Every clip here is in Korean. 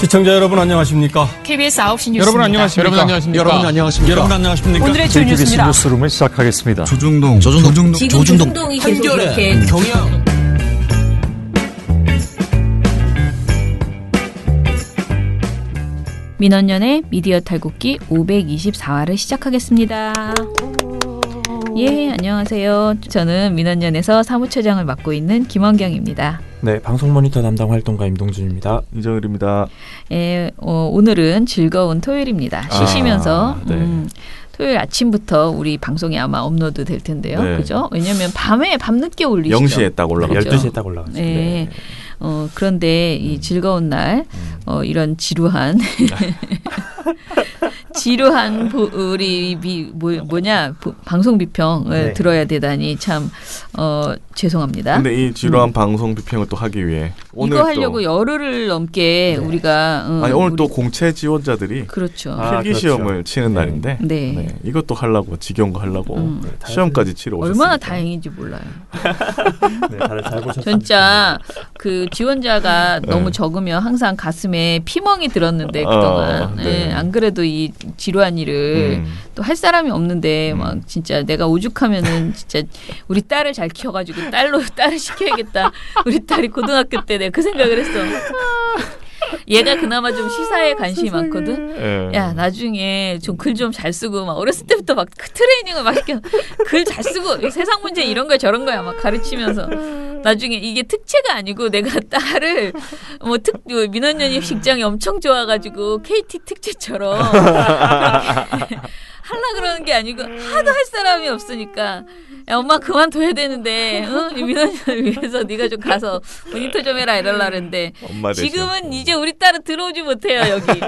시청자 여러분 안녕하십니까? KBS 9시 뉴스입니다. 여러분 안녕하십니까? 여러분 안녕하십니까? 여러분 안녕하십니까? 여러분 안녕하십니까? 오늘의 주 뉴스입니다. 뉴스룸을 시작하겠습니다. 조중동 조중동이 계속 이렇게 경영 민원연의 미디어 탈곡기 524화를 시작하겠습니다. 예, 안녕하세요. 저는 민원연에서 사무처장을 맡고 있는 김원경입니다. 네, 방송 모니터 담당 활동가 임동준입니다. 이정일입니다. 예, 오늘은 즐거운 토요일입니다. 쉬시면서 토요일 아침부터 우리 방송이 아마 업로드 될 텐데요. 네. 그죠? 왜냐하면 밤늦게 올리시죠. 0시에 딱 올라갔죠. 12시에 딱 올라갔죠. 네. 그런데 이 즐거운 날 이런 지루한 우리 방송 비평을 들어야 되다니 참 죄송합니다. 근데 이 지루한 방송 비평을 또 하기 위해 오늘 이거 하려고 열흘을 넘게 우리가 오늘 또 공채 지원자들이 그렇죠. 필기 시험을 치는 날인데 네. 이것도 하려고 지겨운 거 하려고 시험까지 치러 오셨습니다. 얼마나 다행인지 몰라요. 네, 다들 잘 보셨습니다. 진짜 그 지원자가 너무 적으면 항상 가슴에 피멍이 들었는데 그동안 안 그래도 이 지루한 일을 또 할 사람이 없는데 막 진짜 내가 오죽하면은 진짜 우리 딸을 잘 키워가지고 딸을 시켜야겠다. 우리 딸이 고등학교 때 내가 그 생각을 했어. 얘가 그나마 좀 시사에 관심이 많거든. 야, 나중에 좀 글 좀 잘 쓰고 막 어렸을 때부터 막 트레이닝을 막 시켜. 글 잘 쓰고 세상 문제 이런 거야 저런 거야 막 가르치면서 나중에 이게 특채가 아니고 내가 딸을 민원연이 직장이 엄청 좋아가지고 KT 특채처럼 하려 그러는 게 아니고 하도 할 사람이 없으니까 야 엄마 그만둬야 되는데 민원연을 위해서 네가 좀 가서 모니터 좀 해라 이럴라 그랬는데 지금은 이제 우리 딸은 들어오지 못해요 여기.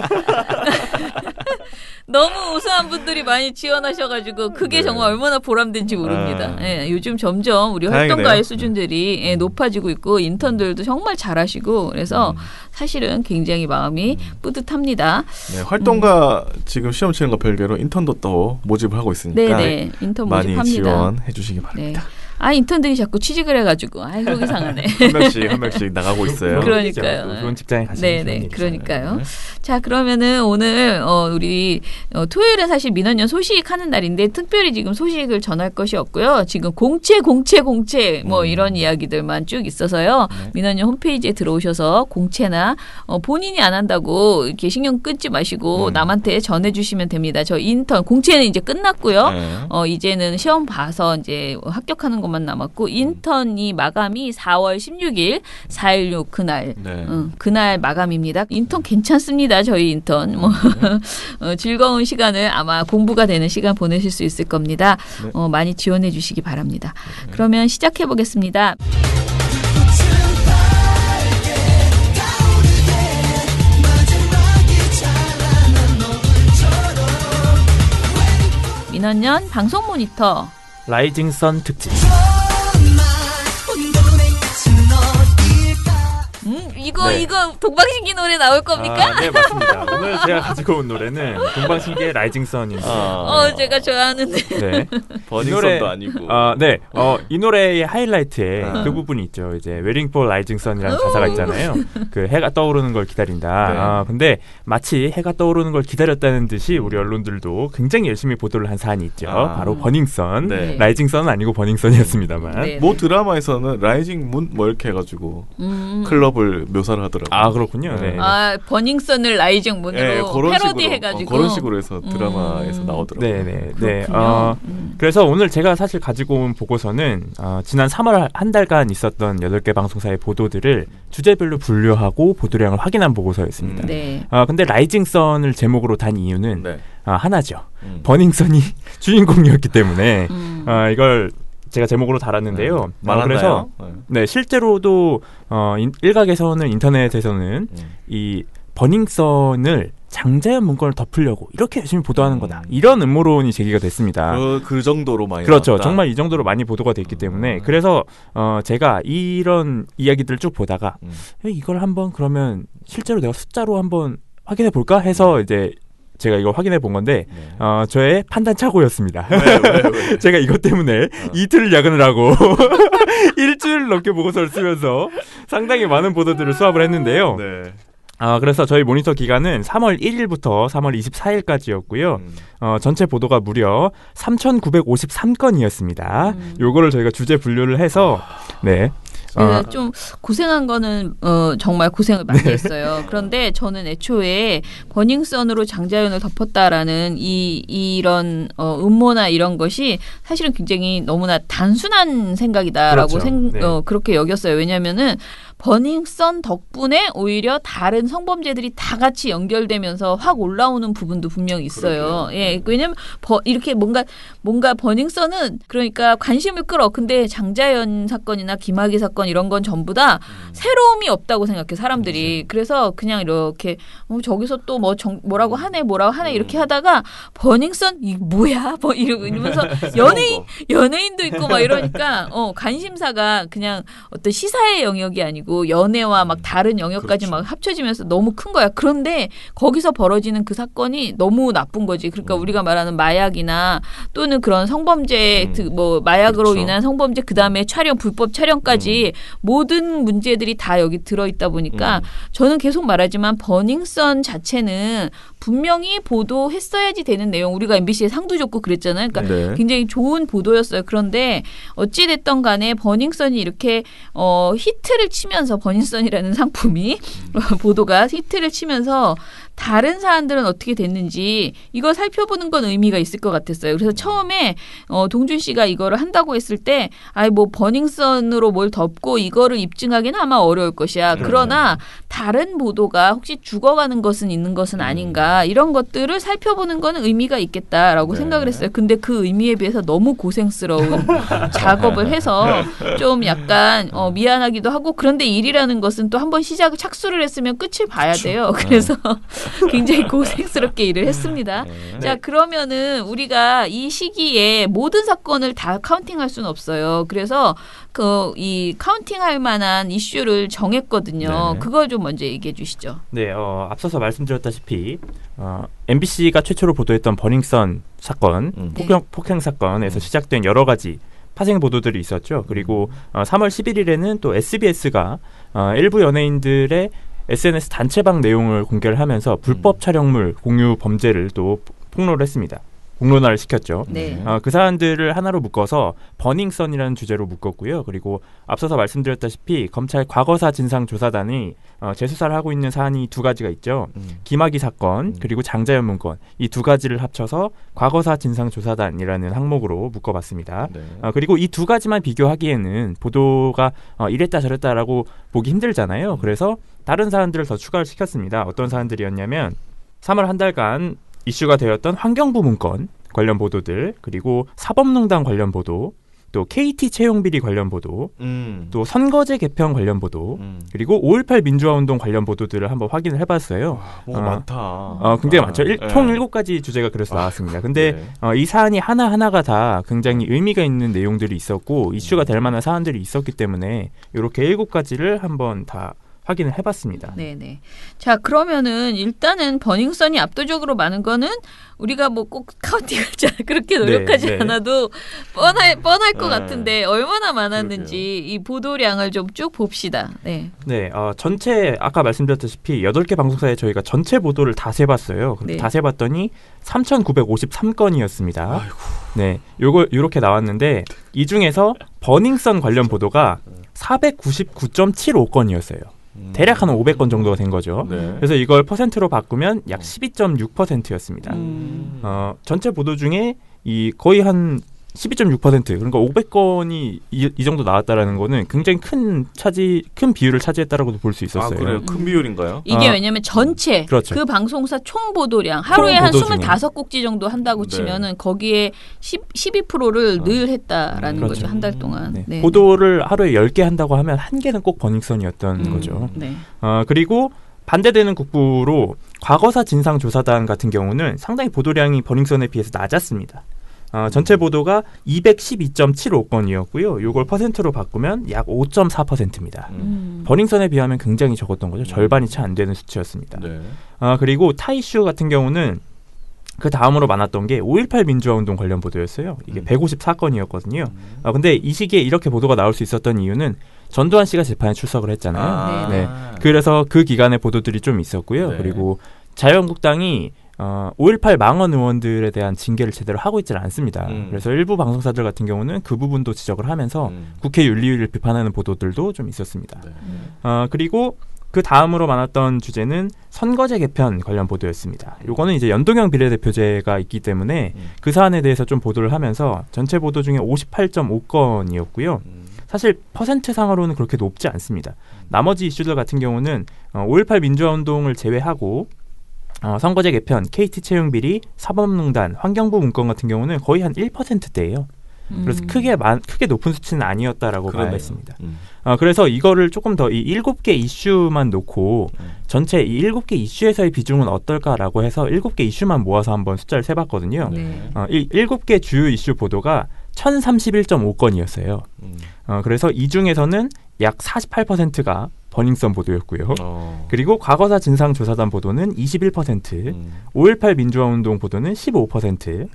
너무 우수한 분들이 많이 지원하셔가지고 그게 정말 얼마나 보람된지 모릅니다. 예, 요즘 점점 우리 활동가의 수준들이 높아지고 있고 인턴들도 정말 잘하시고 그래서 사실은 굉장히 마음이 뿌듯합니다. 네, 활동가 지금 시험 치는 거 별개로 인턴도 또 모집을 하고 있으니까 네네, 인턴 모집합니다. 많이 지원해 주시기 바랍니다. 네. 인턴들이 자꾸 취직을 해가지고 속이 상하네. 한 명씩 나가고 있어요. 그러니까요. 좋은 직장에 가시면 네네, 그러니까요. 자, 그러면은 오늘 우리 토요일은 사실 민원연 소식하는 날인데 특별히 지금 소식을 전할 것이 없고요. 지금 공채 이런 이야기들만 쭉 있어서요. 민원연 홈페이지에 들어오셔서 공채나 본인이 안 한다고 이렇게 신경 끊지 마시고 남한테 전해주시면 됩니다. 저 인턴 공채는 이제 끝났고요. 이제는 시험 봐서 이제 합격하는 것만 남았고 인턴이 마감이 4월 16일 4.16 그날 그날 마감입니다. 인턴 괜찮습니다. 저희 인턴 즐거운 시간을 아마 공부가 되는 시간 보내실 수 있을 겁니다. 많이 지원해 주시기 바랍니다. 그러면 시작해 보겠습니다. 민원연 방송 모니터 라이징 선 특집. 이거 동방신기 노래 나올 겁니까? 네, 맞습니다. 오늘 제가 가지고 온 노래는 동방신기의 라이징 선인데. 제가 좋아하는데. 네. 버닝썬도 아니고. 네. 이 노래의 하이라이트에 그 부분이 있죠. 이제 Waiting for Rising Sun이라는 가사가 있잖아요. 그 해가 떠오르는 걸 기다린다. 근데 마치 해가 떠오르는 걸 기다렸다는 듯이 우리 언론들도 굉장히 열심히 보도를 한 사안이 있죠. 바로 버닝썬. 네. 라이징 선은 아니고 버닝썬이었습니다만. 네. 모 드라마에서는 라이징 문 뭐 이렇게 해가지고 클럽을 묘사를 하더라고요. 그렇군요. 네. 버닝썬을 라이징 문으로 패러디 해가지고 그런 식으로 해서 드라마에서 나오더라고요. 네. 그래서 오늘 제가 사실 가지고 온 보고서는 지난 3월 한 달간 있었던 8개 방송사의 보도들을 주제별로 분류하고 보도량을 확인한 보고서였습니다. 네. 근데 라이징 선을 제목으로 단 이유는 하나죠. 버닝썬이 주인공이었기 때문에 이걸 제가 제목으로 달았는데요. 그래서 실제로도 일각에서는 인터넷에서는 이 버닝썬을 장자연 문건을 덮으려고 이렇게 열심히 보도하는 거다. 이런 음모론이 제기가 됐습니다. 그 정도로 많이 그렇죠. 나왔다. 정말 이 정도로 많이 보도가 됐기 때문에 그래서 제가 이런 이야기들을 쭉 보다가 이걸 한번 그러면 실제로 내가 숫자로 한번 확인해 볼까 해서 이제 제가 이거 확인해 본 건데 저의 판단 착오였습니다. 왜? 제가 이것 때문에 이틀을 야근을 하고 일주일 넘게 보고서를 쓰면서 상당히 많은 보도들을 수합을 했는데요. 그래서 저희 모니터 기간은 3월 1일부터 3월 24일까지였고요. 전체 보도가 무려 3,953건이었습니다. 요거를 저희가 주제 분류를 해서 네. 좀 고생한 거는 정말 고생을 많이 했어요. 그런데 저는 애초에 버닝썬으로 장자연을 덮었다라는 이런 음모나 이런 것이 사실은 굉장히 너무나 단순한 생각이다라고 그렇죠. 그렇게 여겼어요. 왜냐하면은 버닝썬 덕분에 오히려 다른 성범죄들이 다 같이 연결되면서 확 올라오는 부분도 분명히 있어요. 예, 왜냐면 이렇게 뭔가 버닝썬은 그러니까 관심을 끌어. 근데 장자연 사건이나 김학의 사건 이런 건 전부 다 새로움이 없다고 생각해 사람들이. 그래서 그냥 이렇게 저기서 또 뭐라고 하네 이렇게 하다가 버닝썬 이 뭐야 뭐 이러면서 연예인도 있고 막 이러니까 관심사가 그냥 어떤 시사의 영역이 아니고 연애와 막 다른 영역까지 막 합쳐지면서 너무 큰 거야. 그런데 거기서 벌어지는 그 사건이 너무 나쁜 거지. 그러니까 우리가 말하는 마약이나 또는 그런 성범죄 뭐 마약으로 인한 성범죄 그다음에 불법 촬영까지 모든 문제들이 다 여기 들어있다 보니까 저는 계속 말하지만 버닝썬 자체는 분명히 보도했어야지 되는 내용. 우리가 MBC에 상도 줬고 그랬잖아요. 그러니까 굉장히 좋은 보도였어요. 그런데 어찌됐던 간에 버닝썬이 이렇게 히트를 치면서 버닝썬이라는 상품이 보도가 히트를 치면서 다른 사안들은 어떻게 됐는지 이걸 살펴보는 건 의미가 있을 것 같았어요. 그래서 처음에 동준 씨가 이거를 한다고 했을 때 뭐 버닝썬으로 뭘 덮고 이거를 입증하기는 아마 어려울 것이야. 그러나 다른 보도가 혹시 죽어가는 것은 있는 것은 아닌가 이런 것들을 살펴보는 건 의미가 있겠다라고 생각을 했어요. 근데 그 의미에 비해서 너무 고생스러운 작업을 해서 좀 약간 미안하기도 하고 그런데 일이라는 것은 또 한번 착수를 했으면 끝을 봐야 돼요. 그래서 굉장히 고생스럽게 일을 했습니다. 자, 그러면은 우리가 이 시기에 모든 사건을 다 카운팅할 수는 없어요. 그래서 이 카운팅할 만한 이슈를 정했거든요. 그걸 좀 먼저 얘기해 주시죠. 네, 앞서서 말씀드렸다시피 MBC가 최초로 보도했던 버닝썬 사건, 폭행 사건에서 시작된 여러 가지 파생 보도들이 있었죠. 그리고 3월 11일에는 또 SBS가 일부 연예인들의 SNS 단체방 내용을 공개를 하면서 불법 촬영물 공유 범죄를 또 폭로를 했습니다. 공론화를 시켰죠. 그 사안들을 하나로 묶어서 버닝썬이라는 주제로 묶었고요. 그리고 앞서서 말씀드렸다시피 검찰 과거사 진상조사단이 재수사를 하고 있는 사안이 두 가지가 있죠. 김학의 사건 그리고 장자연 문건 이 두 가지를 합쳐서 과거사 진상조사단이라는 항목으로 묶어봤습니다. 그리고 이 두 가지만 비교하기에는 보도가 이랬다 저랬다라고 보기 힘들잖아요. 그래서 다른 사안들을 더 추가를 시켰습니다. 어떤 사안들이었냐면 3월 한 달간 이슈가 되었던 환경부 문건 관련 보도들, 그리고 사법농단 관련 보도, 또 KT 채용비리 관련 보도, 또 선거제 개편 관련 보도, 그리고 5.18 민주화운동 관련 보도들을 한번 확인을 해봤어요. 많다. 굉장히 많죠. 총 7가지 주제가 그래서 나왔습니다. 근데 이 사안이 하나하나가 다 굉장히 의미가 있는 내용들이 있었고 이슈가 될 만한 사안들이 있었기 때문에 이렇게 7가지를 한번 다 확인을 해봤습니다. 네네. 자, 그러면은 일단은 버닝썬이 압도적으로 많은 거는 우리가 뭐 꼭 카운팅을 그렇게 노력하지 않아도 뻔할 것 같은데 얼마나 많았는지 이 보도량을 좀 쭉 봅시다. 네. 전체 아까 말씀드렸다시피 8개 방송사에 저희가 전체 보도를 다 세봤어요. 다 세봤더니 3,953건이었습니다. 아이고. 네, 요렇게 나왔는데 이 중에서 버닝썬 관련 보도가 499.75건이었어요. 대략 한 500건 정도가 된 거죠. 그래서 이걸 퍼센트로 바꾸면 약 12.6%였습니다. 전체 보도 중에 거의 한 12.6% 그러니까 500건이 이 정도 나왔다라는 거는 굉장히 큰 비율을 차지했다라고도 볼 수 있었어요. 그래요? 큰 비율인가요? 이게 왜냐면 전체 그렇죠. 그 방송사 총 보도량 하루에 한 25꼭지 정도 한다고 치면은 거기에 12%를 늘 했다라는 거죠. 한 달 동안. 네. 보도를 하루에 10개 한다고 하면 한 개는 꼭 버닝썬이었던 거죠. 그리고 반대되는 국부로 과거사 진상조사단 같은 경우는 상당히 보도량이 버닝썬에 비해서 낮았습니다. 전체 보도가 212.75건이었고요. 이걸 퍼센트로 바꾸면 약 5.4%입니다. 버닝썬에 비하면 굉장히 적었던 거죠. 절반이 채 안 되는 수치였습니다. 그리고 타 이슈 같은 경우는 그 다음으로 많았던 게 5.18 민주화운동 관련 보도였어요. 이게 154건이었거든요. 근데 이 시기에 이렇게 보도가 나올 수 있었던 이유는 전두환 씨가 재판에 출석을 했잖아요. 그래서 그 기간에 보도들이 좀 있었고요. 네. 그리고 자유한국당이 5.18 망언 의원들에 대한 징계를 제대로 하고 있지는 않습니다. 그래서 일부 방송사들 같은 경우는 그 부분도 지적을 하면서 국회 윤리위를 비판하는 보도들도 좀 있었습니다. 네. 그리고 그 다음으로 많았던 주제는 선거제 개편 관련 보도였습니다. 요거는 이제 연동형 비례대표제가 있기 때문에 그 사안에 대해서 좀 보도를 하면서 전체 보도 중에 58.5건이었고요. 사실 퍼센트상으로는 그렇게 높지 않습니다. 나머지 이슈들 같은 경우는 5.18 민주화운동을 제외하고 선거제 개편, KT 채용 비리, 사법농단, 환경부 문건 같은 경우는 거의 한 1%대예요. 그래서 크게 높은 수치는 아니었다라고 봐야겠습니다. 그래서 이거를 조금 더 이 7개 이슈만 놓고 전체 이 7개 이슈에서의 비중은 어떨까라고 해서 7개 이슈만 모아서 한번 숫자를 세봤거든요. 네. 7개 주요 이슈 보도가 1031.5건이었어요. 그래서 이 중에서는 약 48%가 버닝썬 보도였고요. 그리고 과거사 진상조사단 보도는 21%, 5.18 민주화운동 보도는 15%,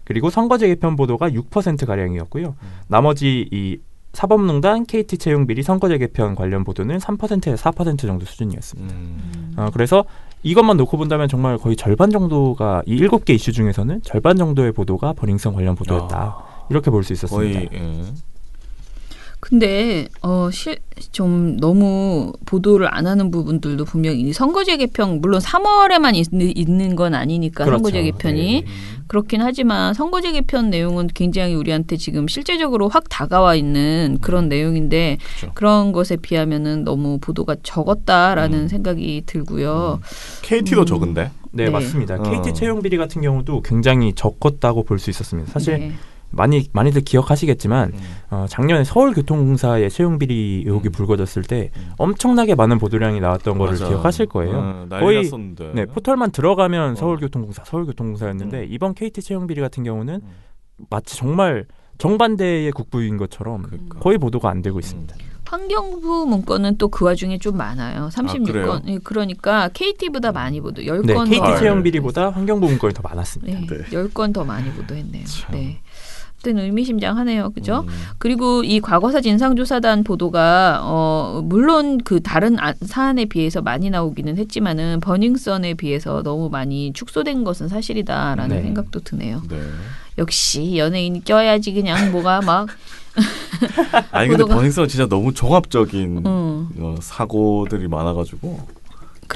그리고 선거제 개편 보도가 6%가량이었고요. 나머지 이 사법농단, KT 채용비리, 선거제 개편 관련 보도는 3%에서 4% 정도 수준이었습니다. 그래서 이것만 놓고 본다면 정말 거의 절반 정도가 이 7개 이슈 중에서는 절반 정도의 보도가 버닝썬 관련 보도였다. 이렇게 볼 수 있었습니다. 거의, 근데 좀 너무 보도를 안 하는 부분들도 분명히 선거제 개편 물론 3월에만 있는 건 아니니까 그렇죠. 선거제 개편이 그렇긴 하지만 선거제 개편 내용은 굉장히 우리한테 지금 실제적으로 확 다가와 있는 그런 내용인데 그렇죠. 그런 것에 비하면은 너무 보도가 적었다라는 생각이 들고요. KT도 적은데? 네, 맞습니다. KT 채용 비리 같은 경우도 굉장히 적었다고 볼 수 있었습니다. 사실 많이들 기억하시겠지만 작년에 서울교통공사의 채용비리 의혹이 불거졌을 때 엄청나게 많은 보도량이 나왔던 거를 기억하실 거예요. 거의 포털만 들어가면 서울교통공사였는데 이번 KT 채용비리 같은 경우는 마치 정말 정반대의 국부인 것처럼 거의 보도가 안 되고 있습니다. 환경부 문건은 또 그 와중에 좀 많아요. 36건. 그러니까 KT보다 많이 보도. 10건 네, KT 채용 비리보다 환경부 문건이 더 많았습니다. 네, 10건 더 많이 보도했네요. 네. 의미심장하네요. 그죠? 그리고 이 과거사 진상조사단 보도가 물론 그 다른 사안에 비해서 많이 나오기는 했지만은 버닝썬에 비해서 너무 많이 축소된 것은 사실이다라는 생각도 드네요. 네. 역시 연예인이 껴야지 그냥 뭐가 막 아니 근데 버닝썬은 진짜 너무 종합적인 사고들이 많아가지고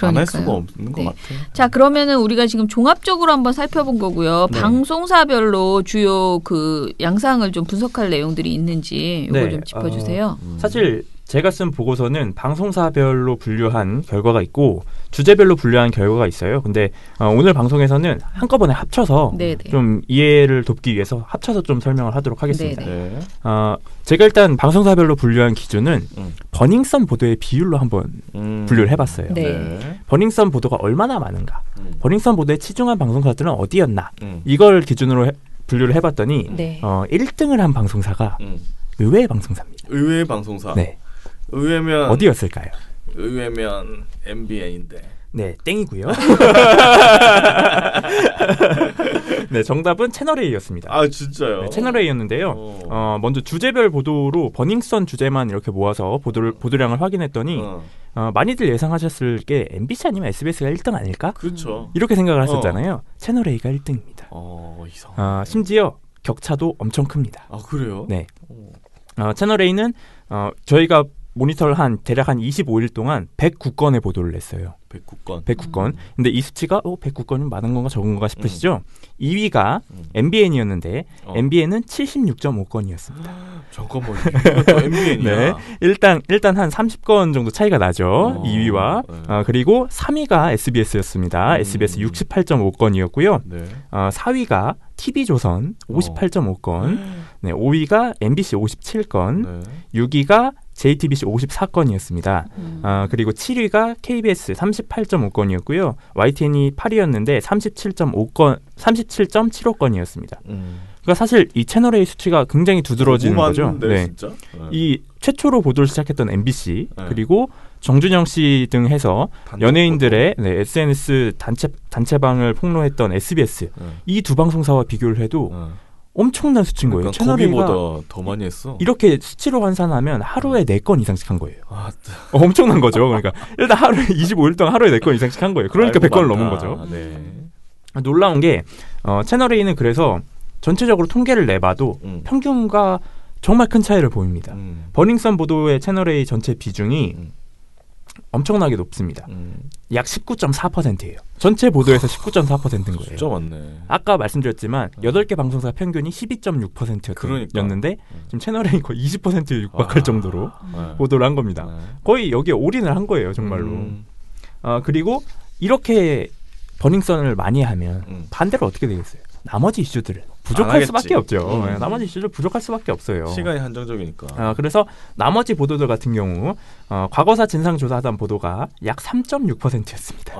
안 할 수가 없는 것 같아요. 자, 그러면은 우리가 지금 종합적으로 한번 살펴본 거고요. 방송사별로 주요 그 양상을 좀 분석할 내용들이 있는지 이거 좀 짚어주세요. 사실 제가 쓴 보고서는 방송사별로 분류한 결과가 있고 주제별로 분류한 결과가 있어요. 근데 오늘 방송에서는 한꺼번에 합쳐서 좀 이해를 돕기 위해서 합쳐서 좀 설명을 하도록 하겠습니다. 제가 일단 방송사별로 분류한 기준은 버닝썬 보도의 비율로 한번 분류를 해봤어요. 버닝썬 보도가 얼마나 많은가, 버닝썬 보도에 치중한 방송사들은 어디였나, 이걸 기준으로 분류를 해봤더니 1등을 한 방송사가 의외의 방송사입니다. 의외의 방송사? 네. 의외면 어디였을까요? 의외면 MBN인데. 네, 땡이고요. 네, 정답은 채널A였습니다. 아, 진짜요? 네, 채널A였는데요. 먼저 주제별 보도로 버닝썬 주제만 이렇게 모아서 보도량을 확인했더니 많이들 예상하셨을 게 MBC 아니면 SBS가 1등 아닐까? 그렇죠. 이렇게 생각을 하셨잖아요. 채널A가 1등입니다. 이상하네. 심지어 격차도 엄청 큽니다. 아, 그래요? 네. 채널A는 저희가 모니터를 대략 한 25일 동안 109건의 보도를 냈어요. 109건. 근데 이 수치가 109건이면 많은 건가 적은 건가 싶으시죠? 2위가 MBN이었는데 MBN은 76.5건이었습니다. 잠깐만, 이것도 MBN이야. 네, 일단 한 30건 정도 차이가 나죠. 2위와. 그리고 3위가 SBS였습니다. SBS 68.5건이었고요. 4위가 TV조선 58.5건, 5위가 MBC 57건, 6위가 JTBC 54건이었습니다. 그리고 7위가 KBS 38.5건이었고요. YTN이 8위였는데 37.75건이었습니다. 그러니까 사실 이 채널A 수치가 굉장히 두드러지는 거죠. 네. 진짜? 이 최초로 보도를 시작했던 MBC 그리고 정준영 씨 등 해서 연예인들의 SNS 단체방을 폭로했던 SBS 이 두 방송사와 비교를 해도 엄청난 수치인 거예요. 그러니까 거기보다 더 많이 했어. 이렇게 수치로 환산하면 하루에 4건 이상씩 한 거예요. 엄청난 거죠. 그러니까 일단 하루에 25일 동안 하루에 4건 이상씩 한 거예요. 그러니까 100건을 넘은 거죠. 네. 놀라운 게 채널A는 그래서 전체적으로 통계를 내봐도 평균과 정말 큰 차이를 보입니다. 버닝썬 보도의 채널A 전체 비중이 엄청나게 높습니다. 약 19.4%예요. 전체 보도에서 19.4%인 거예요. 진짜 많네. 아까 말씀드렸지만 8개 방송사 평균이 12.6%였는데 지금 채널A 거의 20%에 육박할 정도로 보도를 한 겁니다. 거의 여기에 올인을 한 거예요. 정말로. 그리고 이렇게 버닝썬을 많이 하면 반대로 어떻게 되겠어요? 나머지 이슈들은 부족할 수밖에 없죠. 나머지 이슈들 부족할 수밖에 없어요. 시간이 한정적이니까. 그래서 나머지 보도들 같은 경우 과거사 진상조사단 보도가 약 3.6%였습니다.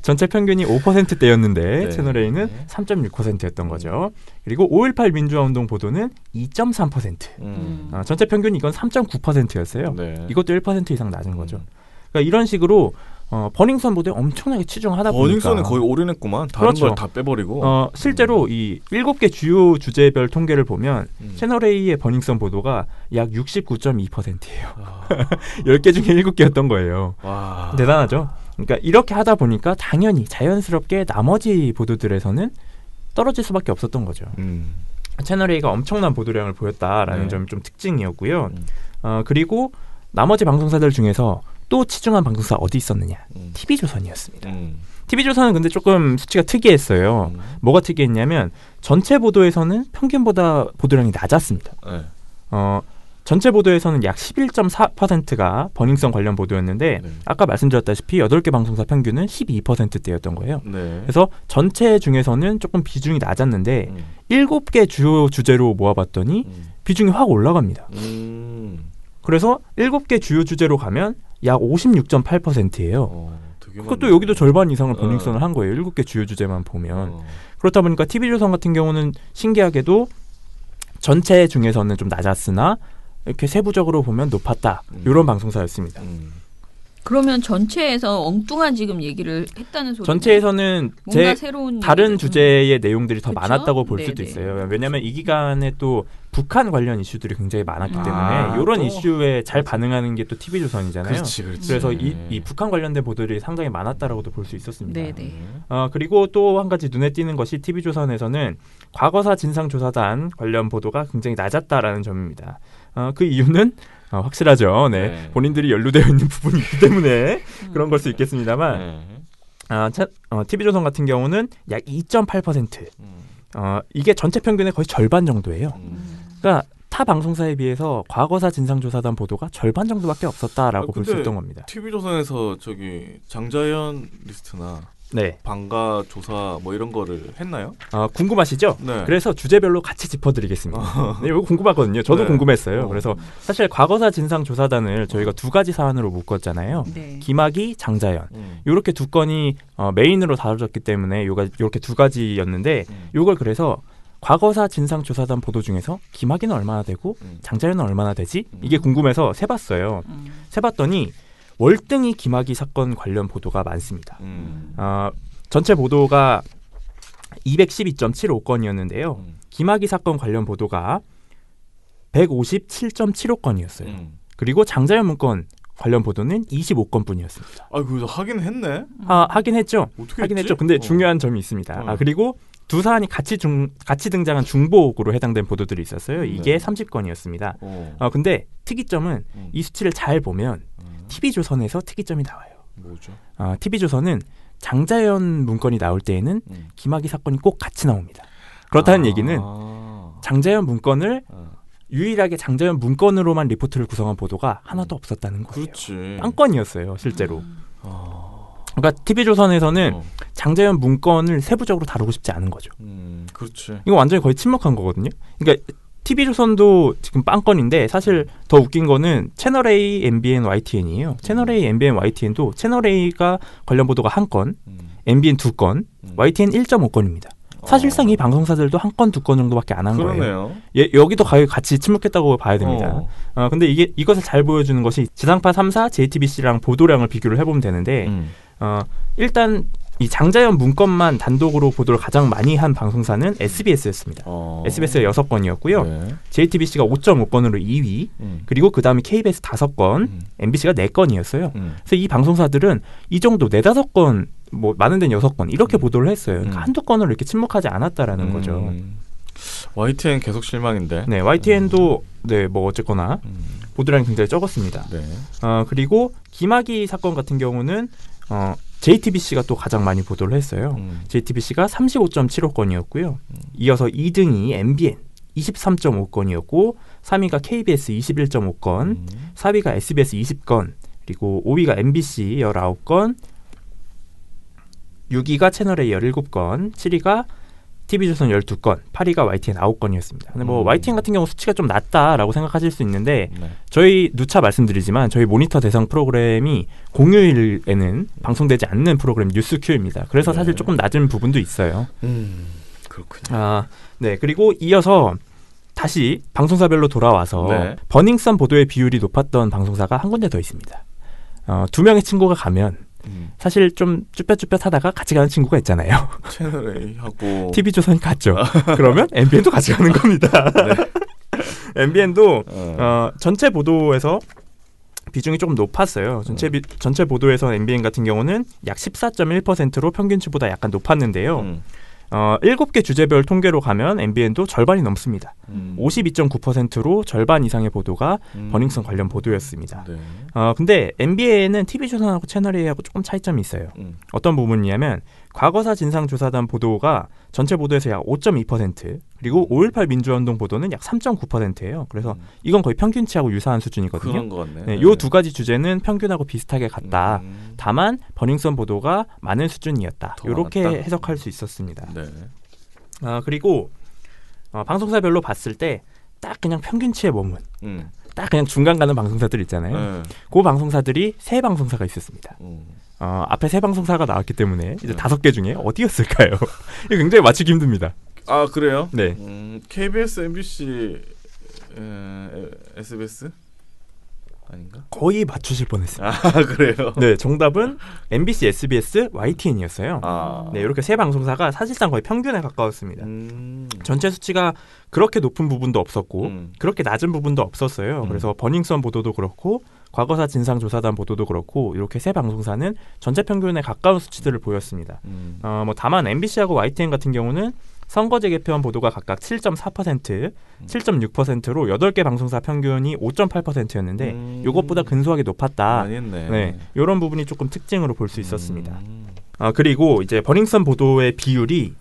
전체 평균이 5%대였는데 네. 채널A는 3.6%였던 거죠. 그리고 5.18 민주화운동 보도는 2.3%. 전체 평균이 이건 3.9%였어요. 네. 이것도 1% 이상 낮은 거죠. 그러니까 이런 식으로 버닝썬 보도에 엄청나게 치중하다 보니까 버닝썬은 거의 올인했구만. 다른 그렇죠. 걸 다 빼버리고. 실제로 이 7개 주요 주제별 통계를 보면 채널A의 버닝썬 보도가 약 69.2%예요. 10개 중에 7개였던 거예요. 와. 대단하죠. 그러니까 이렇게 하다 보니까 당연히 자연스럽게 나머지 보도들에서는 떨어질 수밖에 없었던 거죠. 채널A가 엄청난 보도량을 보였다라는 점이 좀 특징이었고요. 그리고 나머지 방송사들 중에서 또 치중한 방송사 어디 있었느냐? TV조선이었습니다. TV조선은 근데 조금 수치가 특이했어요. 뭐가 특이했냐면 전체 보도에서는 평균보다 보도량이 낮았습니다. 네. 전체 보도에서는 약 11.4%가 버닝썬 관련 보도였는데 아까 말씀드렸다시피 8개 방송사 평균은 12%대였던 거예요. 네. 그래서 전체 중에서는 조금 비중이 낮았는데 7개 주요 주제로 모아봤더니 비중이 확 올라갑니다. 그래서 7개 주요 주제로 가면 약 56.8%예요. 그것도 여기도 절반 이상을 버닝썬을 한 거예요. 7개 주요 주제만 보면. 그렇다 보니까 TV조선 같은 경우는 신기하게도 전체 중에서는 좀 낮았으나 이렇게 세부적으로 보면 높았다. 이런 방송사였습니다. 그러면 전체에서 엉뚱한 지금 얘기를 했다는 소리. 전체에서는 뭔가 새로운 다른 주제의 내용들이 더 그쵸? 많았다고 볼 네네. 수도 있어요. 왜냐하면 이 기간에 또 북한 관련 이슈들이 굉장히 많았기 때문에 이런 또? 이슈에 잘 반응하는 게 또 TV조선이잖아요. 그렇지. 그래서 이 북한 관련된 보도들이 상당히 많았다라고도 볼 수 있었습니다. 네네. 그리고 또 한 가지 눈에 띄는 것이 TV조선에서는 과거사 진상조사단 관련 보도가 굉장히 낮았다라는 점입니다. 그 이유는 확실하죠. 네. 본인들이 연루되어 있는 부분이기 때문에 그런 걸 수 있겠습니다만 TV조선 같은 경우는 약 2.8%. 이게 전체 평균의 거의 절반 정도예요. 그러니까 타 방송사에 비해서 과거사 진상조사단 보도가 절반 정도밖에 없었다라고 볼 수 있던 겁니다. TV조선에서 저기 장자연 리스트나 네. 방가 조사 뭐 이런 거를 했나요? 궁금하시죠? 네. 그래서 주제별로 같이 짚어드리겠습니다. 네, 이거 궁금하거든요. 저도 네. 궁금했어요. 그래서 사실 과거사 진상조사단을 저희가 두 가지 사안으로 묶었잖아요. 네. 김학의, 장자연. 이렇게 두 건이 메인으로 다뤄졌기 때문에 이렇게 두 가지였는데 이걸 그래서 과거사 진상조사단 보도 중에서 김학의는 얼마나 되고 장자연은 얼마나 되지? 이게 궁금해서 세봤어요. 세봤더니 월등히 김학의 사건 관련 보도가 많습니다. 전체 보도가 212.75건이었는데요. 김학의 사건 관련 보도가 157.75건이었어요. 그리고 장자연 문건 관련 보도는 25건뿐이었습니다. 그래서 하긴 했네. 하긴 했죠. 어떻게 하긴 했지? 했죠. 근데 중요한 점이 있습니다. 그리고 두 사안이 같이 등장한 중복으로 해당된 보도들이 있었어요. 이게 30건이었습니다. 근데 특이점은 이 수치를 잘 보면 TV조선에서 특이점이 나와요. 뭐죠? TV조선은 장자연 문건이 나올 때에는 김학의 사건이 꼭 같이 나옵니다. 그렇다는 얘기는 장자연 문건을 유일하게 장자연 문건으로만 리포트를 구성한 보도가 하나도 없었다는 거예요. 그렇지. 빵건이었어요, 실제로. 그러니까 TV조선에서는 장자연 문건을 세부적으로 다루고 싶지 않은 거죠. 그렇지. 이거 완전히 거의 침묵한 거거든요. 그러니까 TV조선도 지금 빵건인데 사실 더 웃긴 거는 채널A, MBN, YTN이에요. 채널A, MBN, YTN도 채널A가 관련 보도가 1건, MBN 2건, YTN 1.5건입니다. 사실상 이 방송사들도 1건, 2건 정도밖에 안 한 거예요. 여기도 같이 침묵했다고 봐야 됩니다. 근데 이것을 잘 보여주는 것이 지상파 3사, JTBC랑 보도량을 비교를 해보면 되는데 일단 이 장자연 문건만 단독으로 보도를 가장 많이 한 방송사는 SBS였습니다. SBS가 6건이었고요. 네. JTBC가 5.5건으로 2위, 그리고 그 다음에 KBS 5건, MBC가 4건이었어요. 그래서 이 방송사들은 이 정도 4-5건, 뭐 많은 데는 6건 이렇게 보도를 했어요. 그러니까 한두 건으로 이렇게 침묵하지 않았다라는 거죠. YTN 계속 실망인데. 네, YTN도 네, 뭐 어쨌거나 보도량이 굉장히 적었습니다. 네. 그리고 김학의 사건 같은 경우는 JTBC가 또 가장 많이 보도를 했어요. JTBC가 35.75건이었고요. 이어서 2등이 MBN 23.5건이었고 3위가 KBS 21.5건, 4위가 SBS 20건, 그리고 5위가 MBC 19건, 6위가 채널A 17건, 7위가 TV조선 12건, 8위가 YTN 9건이었습니다. 근데 뭐 YTN 같은 경우 수치가 좀 낮다라고 생각하실 수 있는데 네. 저희 누차 말씀드리지만 저희 모니터 대상 프로그램이 공휴일에는 방송되지 않는 프로그램 뉴스큐입니다. 그래서 네. 사실 조금 낮은 부분도 있어요. 그렇군요. 네. 그리고 이어서 다시 방송사별로 돌아와서 네. 버닝썬 보도의 비율이 높았던 방송사가 한 군데 더 있습니다. 2명의 친구가 가면 사실 좀 쭈뼛쭈뼛하다가 같이 가는 친구가 있잖아요. 채널A하고 TV조선이 갔죠. 그러면 MBN도 같이 가는 겁니다. 네. MBN도 전체 보도에서 비중이 조금 높았어요. 전체 보도에서 MBN 같은 경우는 약 14.1%로 평균치보다 약간 높았는데요. 7개 주제별 통계로 가면 MBN도 절반이 넘습니다. 52.9%로 절반 이상의 보도가 버닝썬 관련 보도였습니다. 네. 근데 MBN은 TV조선하고 채널A하고 조금 차이점이 있어요. 어떤 부분이냐면 과거사 진상조사단 보도가 전체 보도에서 약 5.2%, 그리고 5.18 민주화운동 보도는 약 3.9%예요. 그래서 이건 거의 평균치하고 유사한 수준이거든요. 그런 것 같네. 네, 요 두 가지 주제는 평균하고 비슷하게 갔다. 다만 버닝썬 보도가 많은 수준이었다. 이렇게 해석할 수 있었습니다. 네. 그리고 방송사별로 봤을 때 딱 그냥 평균치에 머문 딱 그냥 중간 가는 방송사들 있잖아요. 그 방송사들이 세 방송사가 있었습니다. 앞에 세 방송사가 나왔기 때문에 이제 5개 중에 어디였을까요? 이거 굉장히 맞추기 힘듭니다. 아 그래요? 네. KBS, MBC, SBS 아닌가? 거의 맞추실 뻔했습니다. 아 그래요? 네, 정답은 MBC, SBS, YTN이었어요. 네, 이렇게 세 방송사가 사실상 거의 평균에 가까웠습니다. 전체 수치가 그렇게 높은 부분도 없었고 그렇게 낮은 부분도 없었어요. 그래서 버닝썬 보도도 그렇고 과거사 진상조사단 보도도 그렇고 이렇게 세 방송사는 전체 평균에 가까운 수치들을 보였습니다. 뭐 다만 MBC하고 YTN 같은 경우는 선거제 개편 보도가 각각 7.4%, 7.6%로 8개 방송사 평균이 5.8%였는데 이것보다 근소하게 높았다. 네, 이런 부분이 조금 특징으로 볼 수 있었습니다. 그리고 이제 버닝썬 보도의 비율이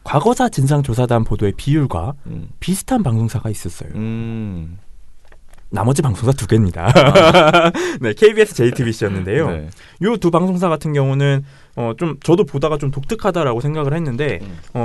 과거사 진상조사단 보도의 비율과 비슷한 방송사가 있었어요. 나머지 방송사 2개입니다. 네, KBS, JTBC였는데요. 네. 이 두 방송사 같은 경우는 좀 저도 보다가 좀 독특하다라고 생각을 했는데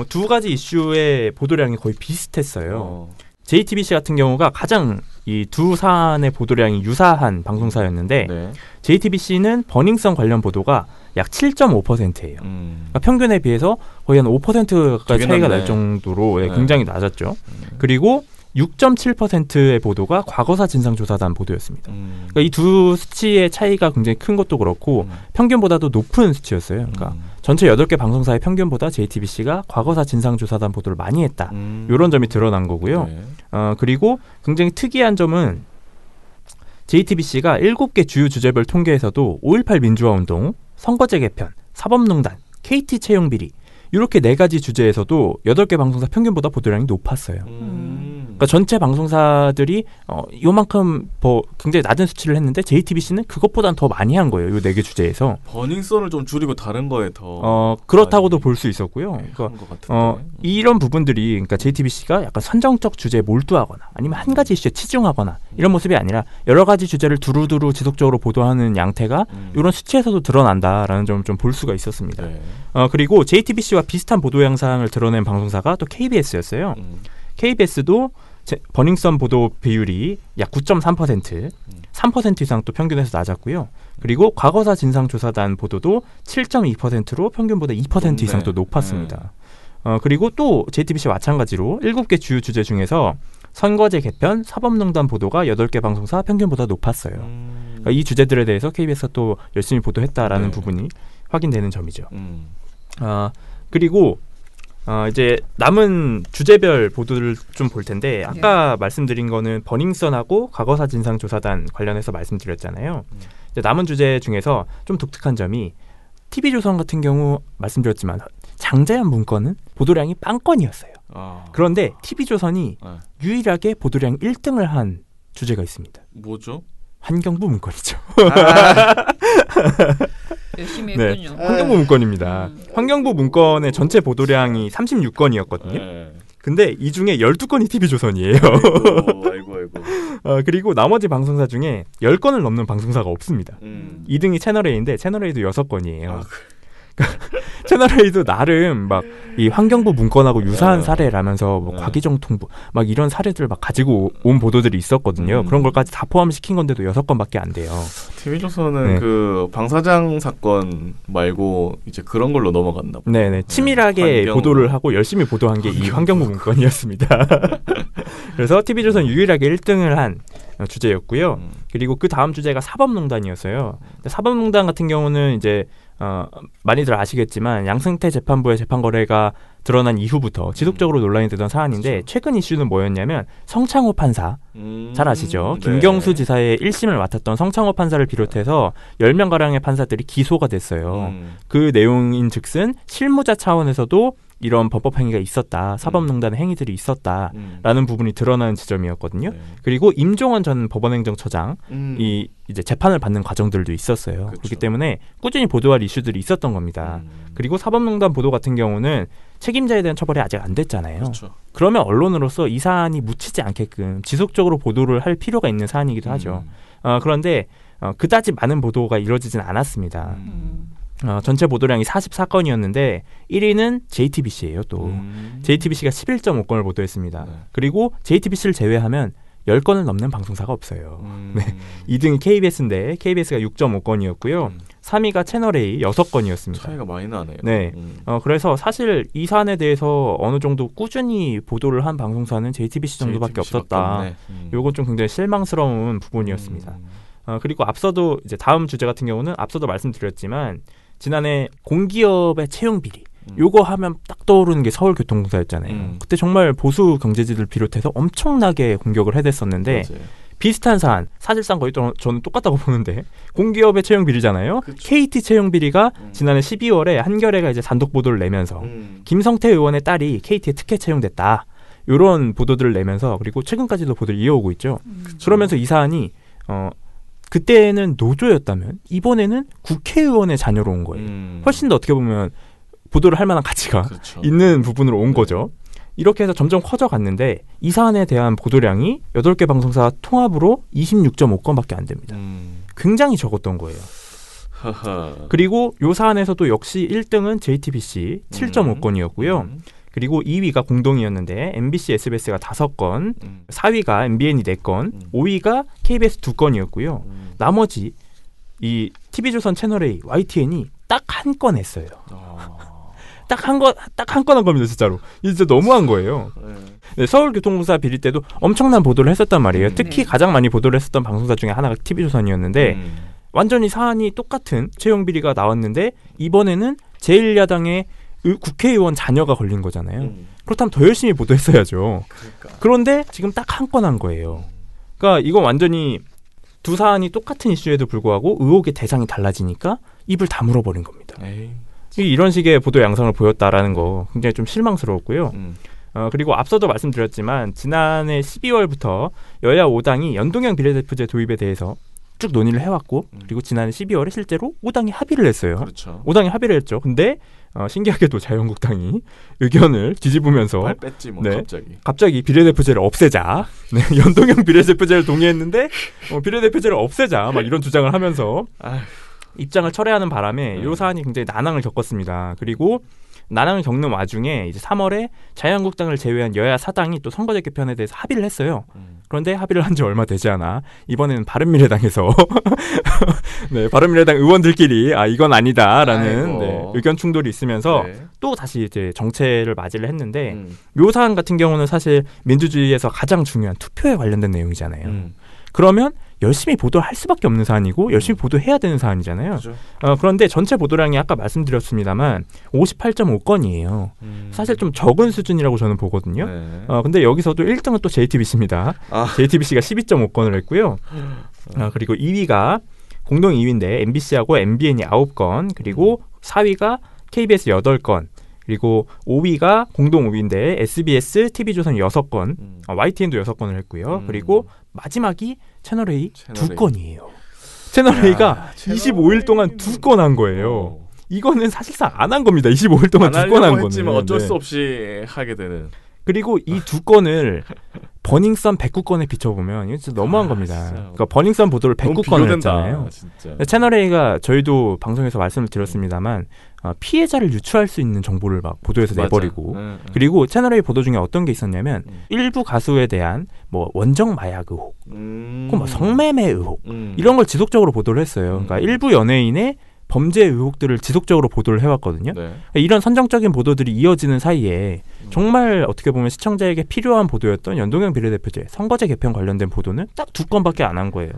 두 가지 이슈의 보도량이 거의 비슷했어요. JTBC 같은 경우가 가장 이 두 사안의 보도량이 유사한 방송사였는데 네. JTBC는 버닝썬 관련 보도가 약 7.5%예요. 그러니까 평균에 비해서 거의 한 5%까지 차이가 날 정도로 네. 굉장히 낮았죠. 그리고 6.7%의 보도가 과거사 진상조사단 보도였습니다. 그러니까 이 두 수치의 차이가 굉장히 큰 것도 그렇고 평균보다도 높은 수치였어요. 그러니까 전체 8개 방송사의 평균보다 JTBC가 과거사 진상조사단 보도를 많이 했다. 이런 점이 드러난 거고요. 네. 그리고 굉장히 특이한 점은 JTBC가 7개 주요 주제별 통계에서도 5.18 민주화운동, 선거제 개편, 사법농단, KT 채용 비리 이렇게 4가지 주제에서도 8개 방송사 평균보다 보도량이 높았어요. 그러니까 전체 방송사들이 요만큼 굉장히 낮은 수치를 했는데 JTBC는 그것보다는 더 많이 한 거예요. 이 4개 주제에서. 버닝썬을 좀 줄이고 다른 거에 더 그렇다고도 볼 수 있었고요. 그러니까 이런 부분들이 그러니까 JTBC가 약간 선정적 주제에 몰두하거나 아니면 한 가지 이슈에 치중하거나 이런 모습이 아니라 여러 가지 주제를 두루두루 지속적으로 보도하는 양태가 이런 수치에서도 드러난다라는 점을 좀 볼 수가 있었습니다. 네. 그리고 JTBC와 비슷한 보도 양상을 드러낸 방송사가 또 KBS였어요. KBS도 버닝썬 보도 비율이 약 9.3%, 3% 이상 또 평균에서 낮았고요. 그리고 과거사 진상조사단 보도도 7.2%로 평균보다 2% 이상 또 높았습니다. 그리고 또 JTBC 마찬가지로 7개 주요 주제 중에서 선거제 개편, 사법농단 보도가 8개 방송사 평균보다 높았어요. 그러니까 이 주제들에 대해서 KBS가 또 열심히 보도했다라는 부분이 확인되는 점이죠. 그리고 이제 남은 주제별 보도를 좀 볼 텐데 아까 말씀드린 거는 버닝썬하고 과거사 진상조사단 관련해서 말씀드렸잖아요. 이제 남은 주제 중에서 좀 독특한 점이 TV조선 같은 경우 말씀드렸지만 장자연 문건은 보도량이 빵건이었어요. 그런데 TV조선이 유일하게 보도량 1등을 한 주제가 있습니다. 뭐죠? 환경부 문건이죠. 열심히 했군요. 네, 환경부 문건입니다. 환경부 문건의 전체 보도량이 36건이었거든요. 근데 이 중에 12건이 TV조선이에요. 아이고. 그리고 나머지 방송사 중에 10건을 넘는 방송사가 없습니다. 2등이 채널A인데 채널A도 6건이에요. 채널A도 나름 막 이 환경부 문건하고 유사한 사례라면서 뭐 과기정통부 막 이런 사례들을 막 가지고 온 보도들이 있었거든요. 그런 걸까지 다 포함시킨 건데도 6건밖에 안 돼요. TV조선은 그 방사장 사건 말고 이제 그런 걸로 넘어갔나 보다. 네네. 치밀하게 보도를 하고 열심히 보도한 게 이 환경부 문건이었습니다. 그래서 TV조선 유일하게 1등을 한 주제였고요. 그리고 그 다음 주제가 사법농단이었어요. 사법농단 같은 경우는 이제 많이들 아시겠지만 양승태 재판부의 재판 거래가 드러난 이후부터 지속적으로 논란이 되던 사안인데 그렇죠. 최근 이슈는 뭐였냐면 성창호 판사 잘 아시죠? 네. 김경수 지사의 1심을 맡았던 성창호 판사를 비롯해서 10명가량의 판사들이 기소가 됐어요. 그 내용인 즉슨 실무자 차원에서도 이런 범법 행위가 있었다. 사법농단 행위들이 있었다라는 부분이 드러나는 지점이었거든요. 네. 그리고 임종원 전 법원행정처장이 이제 재판을 받는 과정들도 있었어요. 그렇죠. 그렇기 때문에 꾸준히 보도할 이슈들이 있었던 겁니다. 그리고 사법농단 보도 같은 경우는 책임자에 대한 처벌이 아직 안 됐잖아요. 그렇죠. 그러면 언론으로서 이 사안이 묻히지 않게끔 지속적으로 보도를 할 필요가 있는 사안이기도 하죠. 그런데 그다지 많은 보도가 이루어지진 않았습니다. 전체 보도량이 44건이었는데 1위는 JTBC예요. 또 JTBC가 11.5건을 보도했습니다. 네. 그리고 JTBC를 제외하면 10건을 넘는 방송사가 없어요. 네. 2등이 KBS인데 KBS가 6.5건이었고요. 3위가 채널A 6건이었습니다. 차이가 많이 나네요. 네. 그래서 사실 이 사안에 대해서 어느 정도 꾸준히 보도를 한 방송사는 JTBC 정도밖에 없었다. 요건 좀 굉장히 실망스러운 부분이었습니다. 그리고 앞서도 이제 다음 주제 같은 경우는 앞서도 말씀드렸지만 지난해 공기업의 채용 비리 요거 하면 딱 떠오르는 게 서울교통공사였잖아요. 그때 정말 보수 경제지들 비롯해서 엄청나게 공격을 해댔었는데 맞아요. 비슷한 사안 사실상 거의 저는 똑같다고 보는데 공기업의 채용 비리잖아요. 그쵸. KT 채용 비리가 지난해 12월에 한겨레가 이제 단독 보도를 내면서 김성태 의원의 딸이 KT에 특혜 채용됐다. 이런 보도들을 내면서 그리고 최근까지도 보도를 이어오고 있죠. 그러면서 이 사안이 그때는 노조였다면 이번에는 국회의원의 자녀로 온 거예요. 훨씬 더 어떻게 보면 보도를 할 만한 가치가 그렇죠. 있는 부분으로 온 거죠. 이렇게 해서 점점 커져갔는데 이 사안에 대한 보도량이 8개 방송사 통합으로 26.5건밖에 안 됩니다. 굉장히 적었던 거예요. 그리고 이 사안에서도 역시 1등은 JTBC 7.5건이었고요. 그리고 2위가 공동이었는데 MBC, SBS가 5건, 4위가 MBN이 4건, 5위가 KBS 2건이었고요. 나머지 이 TV조선 채널A, YTN이 딱 한 건 했어요. 딱 한 건 한 겁니다, 진짜로. 이게 진짜 너무한 거예요. 네, 서울교통공사 비리 때도 엄청난 보도를 했었단 말이에요. 특히 가장 많이 보도를 했었던 방송사 중에 하나가 TV조선이었는데 완전히 사안이 똑같은 채용 비리가 나왔는데 이번에는 제1야당의 국회의원 자녀가 걸린 거잖아요. 그렇다면 더 열심히 보도했어야죠. 그런데 지금 딱 한 건 한 거예요. 그러니까 이건 완전히 두 사안이 똑같은 이슈에도 불구하고 의혹의 대상이 달라지니까 입을 다물어버린 겁니다. 이런 식의 보도 양상을 보였다라는 거 굉장히 좀 실망스러웠고요. 그리고 앞서도 말씀드렸지만 지난해 12월부터 여야 5당이 연동형 비례대표제 도입에 대해서 쭉 논의를 해왔고 그리고 지난해 12월에 실제로 5당이 합의를 했어요. 그렇죠. 5당이 합의를 했죠. 근데 신기하게도 자유한국당이 의견을 뒤집으면서 발 뺐지 뭐 네, 갑자기 비례대표제를 없애자. 네, 연동형 비례대표제를 동의했는데 비례대표제를 없애자. 막 이런 주장을 하면서 입장을 철회하는 바람에 이 사안이 굉장히 난항을 겪었습니다. 그리고 난항을 겪는 와중에 이제 3월에 자유한국당을 제외한 여야 4당이 또 선거제 개편에 대해서 합의를 했어요. 그런데 합의를 한 지 얼마 되지 않아 이번에는 바른미래당에서 네, 바른미래당 의원들끼리 이건 아니다라는 네, 의견 충돌이 있으면서 또 다시 이제 정체를 맞이를 했는데 요 사안 같은 경우는 사실 민주주의에서 가장 중요한 투표에 관련된 내용이잖아요. 그러면 열심히 보도할 수밖에 없는 사안이고 열심히 보도해야 되는 사안이잖아요. 그렇죠. 그런데 전체 보도량이 아까 말씀드렸습니다만 58.5건이에요. 사실 좀 적은 수준이라고 저는 보거든요. 네. 근데 여기서도 1등은 또 JTBC입니다. JTBC가 12.5건을 했고요. 그리고 2위가 공동 2위인데 MBC하고 MBN이 9건, 그리고 4위가 KBS 8건, 그리고 5위가 공동 5위인데 SBS, TV조선 6건, YTN도 6건을 했고요. 그리고 마지막이 채널A 2건이에요. 채널A가 25일 동안 2건 한 거예요. 이거는 사실상 안 한 겁니다. 25일 동안 2건 한 거는. 어쩔 수 없이 하게 되는. 그리고 이 2건을 버닝썬 109건에 비춰보면 이거 진짜 너무한 겁니다. 그러니까 버닝썬 보도를 109건을 했잖아요. 채널A가 저희도 방송에서 말씀을 드렸습니다만 피해자를 유추할 수 있는 정보를 막 보도에서 내버리고 그리고 채널A 보도 중에 어떤 게 있었냐면 일부 가수에 대한 뭐 원정 마약 의혹, 뭐 성매매 의혹 이런 걸 지속적으로 보도를 했어요. 그러니까 일부 연예인의 범죄 의혹들을 지속적으로 보도를 해왔거든요. 네. 이런 선정적인 보도들이 이어지는 사이에 정말 어떻게 보면 시청자에게 필요한 보도였던 연동형 비례대표제, 선거제 개편 관련된 보도는 딱 2건밖에 안 한 거예요.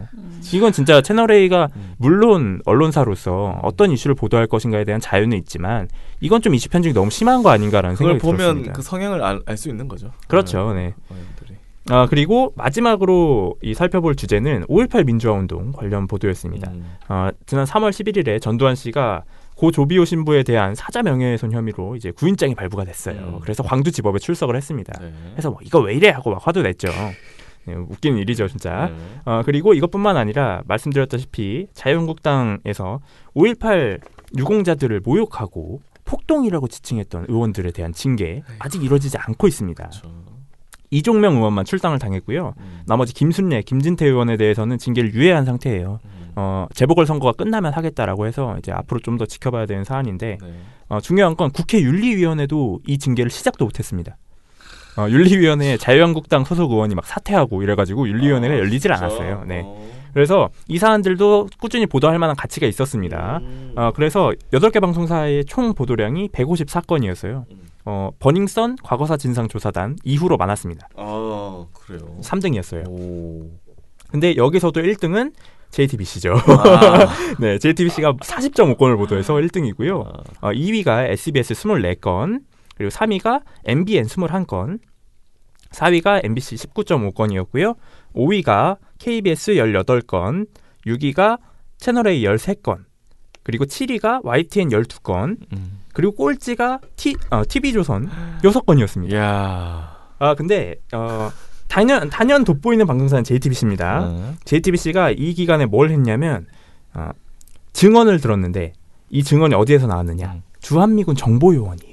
이건 진짜 채널A가 물론 언론사로서 어떤 이슈를 보도할 것인가에 대한 자유는 있지만 이건 좀 이슈 편중이 너무 심한 거 아닌가라는 생각이 들었습니다. 그걸 보면 그 성향을 알 수 있는 거죠. 그렇죠. 네. 그리고 마지막으로 살펴볼 주제는 5.18 민주화운동 관련 보도였습니다. 지난 3월 11일에 전두환 씨가 고 조비오 신부에 대한 사자 명예훼손 혐의로 이제 구인장이 발부가 됐어요. 그래서 광주지법에 출석을 했습니다. 네. 그래서 뭐 이거 왜 이래 하고 막 화도 냈죠. 네, 웃기는 일이죠, 진짜. 네. 그리고 이것뿐만 아니라 말씀드렸다시피 자유한국당에서 5.18 유공자들을 모욕하고 폭동이라고 지칭했던 의원들에 대한 징계 아직 이루어지지 않고 있습니다. 그렇죠. 이종명 의원만 출당을 당했고요. 나머지 김순례, 김진태 의원에 대해서는 징계를 유예한 상태예요. 재보궐 선거가 끝나면 하겠다라고 해서 이제 앞으로 좀 더 지켜봐야 되는 사안인데 중요한 건 국회 윤리위원회도 이 징계를 시작도 못했습니다. 윤리위원회에 자유한국당 소속 의원이 막 사퇴하고 이래가지고 윤리위원회가 열리질 않았어요. 네. 그래서 이 사안들도 꾸준히 보도할 만한 가치가 있었습니다. 그래서 8개 방송사의 총 보도량이 154건이었어요. 버닝썬 과거사 진상조사단 이후로 많았습니다. 그래요? 3등이었어요. 근데 여기서도 1등은 JTBC죠. 네, JTBC가 40.5건을 보도해서 1등이고요. 2위가 SBS 24건, 그리고 3위가 MBN 21건, 4위가 MBC 19.5건이었고요. 5위가 KBS 18건, 6위가 채널A 13건, 그리고 7위가 YTN 12건, 그리고 꼴찌가 TV조선 6건이었습니다. 이야. 근데 단연 돋보이는 방송사는 JTBC입니다. JTBC가 이 기간에 뭘 했냐면 증언을 들었는데 이 증언이 어디에서 나왔느냐? 주한미군 정보요원이에요.